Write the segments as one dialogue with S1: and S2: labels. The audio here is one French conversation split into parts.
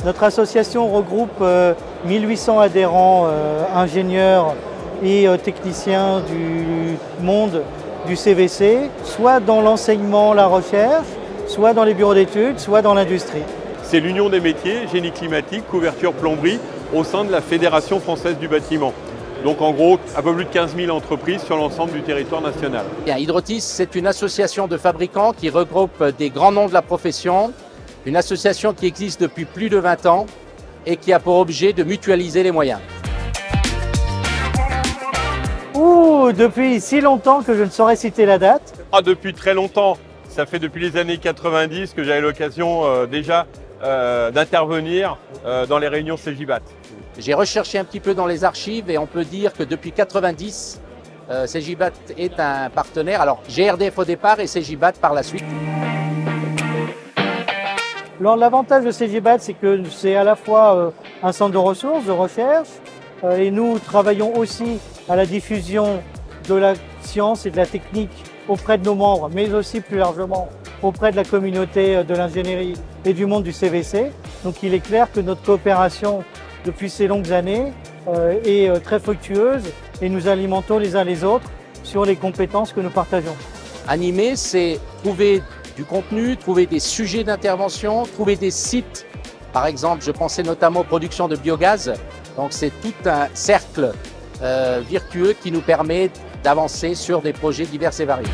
S1: Notre association regroupe 1800 adhérents, ingénieurs et techniciens du monde du CVC, soit dans l'enseignement, la recherche, soit dans les bureaux d'études, soit dans l'industrie.
S2: C'est l'union des métiers, génie climatique, couverture, plomberie, au sein de la Fédération française du bâtiment. Donc en gros, un peu plus de 15 000 entreprises sur l'ensemble du territoire national.
S3: Hydrotis, c'est une association de fabricants qui regroupe des grands noms de la profession, une association qui existe depuis plus de 20 ans et qui a pour objet de mutualiser les moyens.
S1: Depuis si longtemps que je ne saurais citer la date.
S2: Depuis très longtemps, ça fait depuis les années 90 que j'avais l'occasion déjà d'intervenir dans les réunions CEGIBAT.
S3: J'ai recherché un petit peu dans les archives et on peut dire que depuis 90, CEGIBAT est un partenaire. Alors GRDF au départ et CEGIBAT par la suite.
S1: L'avantage de CEGIBAT, c'est que c'est à la fois un centre de ressources, de recherche, et nous travaillons aussi à la diffusion de la science et de la technique auprès de nos membres, mais aussi plus largement auprès de la communauté de l'ingénierie et du monde du CVC. Donc il est clair que notre coopération depuis ces longues années est très fructueuse et nous alimentons les uns les autres sur les compétences que nous partageons.
S3: Animer, c'est trouver du contenu, trouver des sujets d'intervention, trouver des sites. Par exemple, je pensais notamment aux productions de biogaz. Donc c'est tout un cercle virtueux qui nous permet d'avancer sur des projets divers et variés.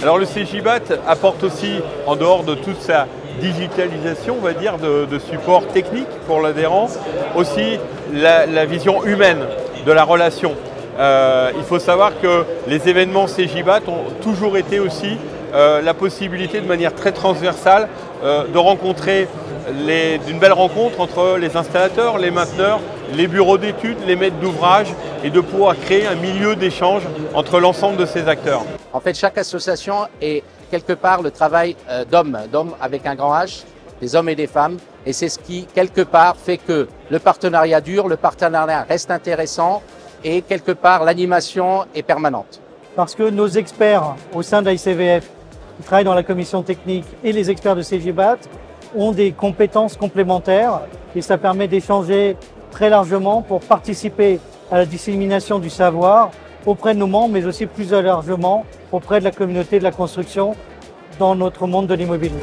S2: Alors le CEGIBAT apporte aussi, en dehors de toute sa digitalisation, on va dire, de support technique pour l'adhérent, aussi la vision humaine de la relation. Il faut savoir que les événements CEGIBAT ont toujours été aussi la possibilité de manière très transversale de rencontrer d'une belle rencontre entre les installateurs, les mainteneurs, les bureaux d'études, les maîtres d'ouvrage et de pouvoir créer un milieu d'échange entre l'ensemble de ces acteurs.
S3: En fait, chaque association est quelque part le travail d'hommes avec un grand H, des hommes et des femmes. Et c'est ce qui, quelque part, fait que le partenariat dure, le partenariat reste intéressant et quelque part, l'animation est permanente.
S1: Parce que nos experts au sein de l'ICVF, qui travaillent dans la commission technique, et les experts de CEGIBAT ont des compétences complémentaires et ça permet d'échanger très largement pour participer à la dissémination du savoir auprès de nos membres, mais aussi plus largement auprès de la communauté de la construction dans notre monde de l'immobilier.